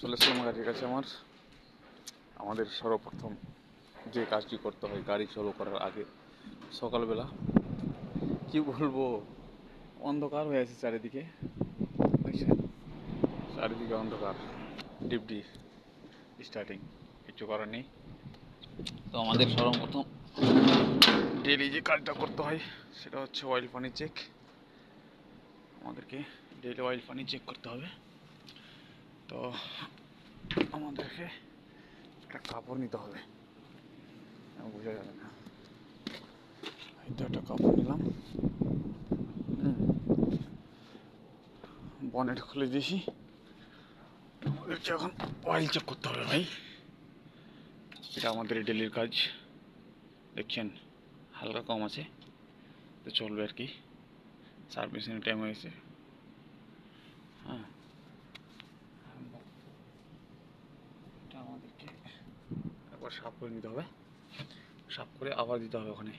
চলে এসলাম গাড়ির কাছে। আমাদের সর্বপ্রথম যে কাজটি করতে হয় গাড়ি চালু করার আগে, সকালবেলা কি বলবো, অন্ধকার হয়ে আছে চারিদিকে, দেখছেন? চারিদিকে অন্ধকার, ডিপডি স্টার্টিং, কিছু করার নেই। তো আমাদের সর্বপ্রথম ডেইলি যে কাজটা করতে হয় সেটা হচ্ছে অয়েল পানি চেক। আমাদেরকে ডেইলি অয়েল পানি চেক করতে হবে। তো আমাদেরকে একটা কাপড় নিতে হবে, বোঝা যাবে না। এটা একটা কাপড় নিলাম, বনেট খুলে দিয়েছি। আমাদেরকে এখন অয়েল চেক করতে হবে ভাই, এটা আমাদের ডেলির কাজ। দেখছেন হালকা কম আছে, তো চলবে আর কি। সার্ভিসিং টাইম হয়েছে। হ্যাঁ, এটা আমাদেরকে একবার সাফ করে নিতে হবে, সাফ করে আবার দিতে হবে ওখানে।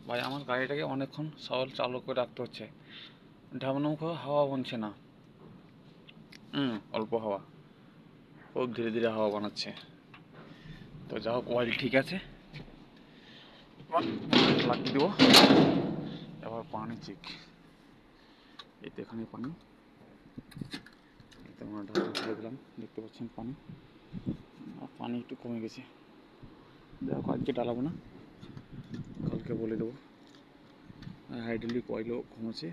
ভাই আমার গাড়িটাকে অনেকক্ষণ চালু করে রাখতে হচ্ছে, ঢামনামুখো হাওয়া বনছে না। অল্প হাওয়া, খুব ধীরে ধীরে হাওয়া বানাচ্ছে। তো যা হোক, অয়েল ঠিক আছে, লাগিয়ে দেবো। এবার পানি চেক, এই তো এখানে পানি, এই তো আমরা ঢাকা খুলে দিলাম, দেখতে পাচ্ছেন পানি। আর পানি একটু কমে গেছে, দেখো আজকে ডালাবো না, কালকে বলে দেবো। হাইড্রোলিক অয়েলও কমেছে।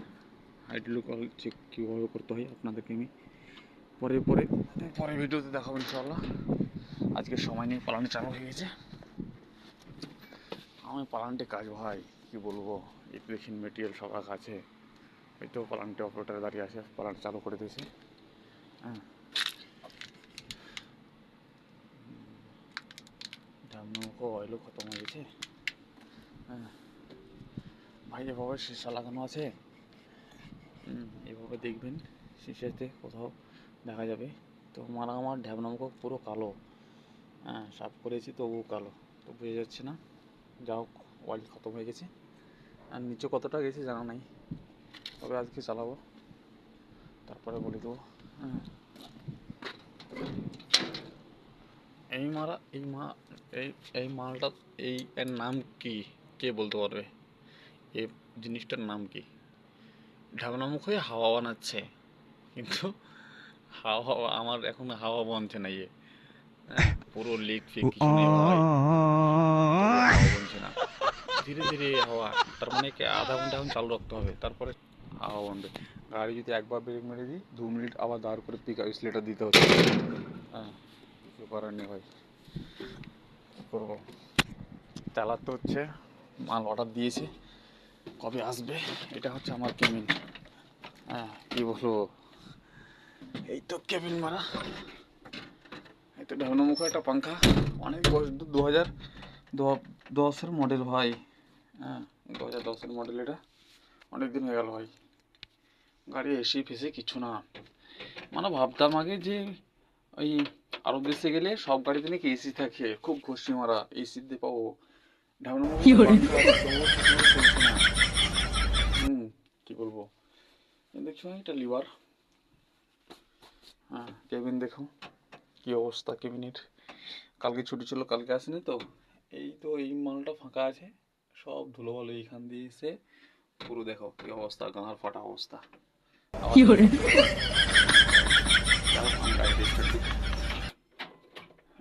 হাইড্রোলিক অয়েল চেক কীভাবে করতে হয় আপনাদেরকে আমি পরে ভিডিওতে দেখাবো ইনশাআল্লাহ। আজকে সময় নেই, পালানে চালু হয়ে গেছে। আমি পালানটে কাজ ভাই, কি বলবো, এই দেখেন মেটেরিয়াল সব রাখা আছে। এই তো পালানটে অপারেটারে দাঁড়িয়ে আছে, পালান চালু করে দিয়েছে। হ্যাঁ, ঢামনামুখো অয়েলও খতম হয়ে গেছে। হ্যাঁ ভাই, এভাবে সীসা লাগানো আছে, এভাবে দেখবেন শীষেতে কোথাও দেখা যাবে। তো আমার ঢ্যাবনামুখো পুরো কালো। হ্যাঁ, সাফ করেছি তবুও কালো, তো বোঝা যাচ্ছে না। যা হোক, অয়েল খতম হয়ে গেছে। আর নিচে কতটা গেছে জানা নাই, তবে আজকে চালাবো, তারপরে বলে দেবো। হ্যাঁ, এই মারা এই মা এই এই মালটা, এর নাম কি, কে বলতে পারবে? এই জিনিসটার নাম কি? ঢাকনামুখ হয়ে হাওয়া বানাচ্ছে, কিন্তু হাওয়া আমার এখন হাওয়া বানছে না। হ্যাঁ, পুরো লিক ফিক কিছু নেই ভাই, হাওয়া বানছে না। ধীরে ধীরে হাওয়া, তার মানে কি আধা ঘন্টা এখন চালু রাখতে হবে, তারপরে হাওয়া বানবে। গাড়ি যদি একবার ব্রেক মেরে দিই, 2 মিনিট আবার দাঁড় করে পিক স্লেটার দিতে হচ্ছে। হ্যাঁ, কিছু করার নেই ভাই, কী করবো, চালাতে হচ্ছে। মাল অর্ডার দিয়েছে, কবে আসবে, এটা হচ্ছে আমার কেবিন। হ্যাঁ, কী বলবো, এই তো কেবিন মারা। এই তো ঢাকনামুখো একটা পাঙ্খা, অনেক বয়স, 2010-এর মডেল ভাই। হ্যাঁ, 2010-এর মডেল, এটা অনেক দিন হয়ে গেল ভাই। গাড়ি এসি ফেসে কিছু না, মানে ভাবতাম আগে যে ওই আরব দেশে গেলে সব গাড়িতে নাকি এসি থাকে, খুব ঘষি মারা, এসি দিয়ে পাবো। ঢাকনামুখো পাঙ্খা চলছে না। কি বলবো, দেখছো এটা লিভার। হ্যাঁ, কেবিন দেখো কি অবস্থা কেবিনের। কালকে ছুটি ছিল, কালকে আসেনি তো। এই তো এই মালটা ফাঁকা আছে, সব ধুলোবালু এইখান দিয়ে এসে পুরো দেখো কি অবস্থা, গাঁর ফাটা অবস্থা।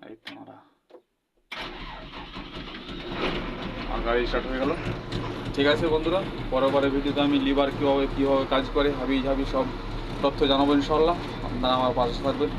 এই তোমারা আমার গাড়ি স্টার্ট হয়ে গেল। ঠিক আছে বন্ধুরা, পরের ভিডিওতে আমি লিভার কীভাবে কাজ করে হাবি সব তথ্য জানাবো ইনশাল্লাহ। আপনারা আমার পাশে থাকবেন।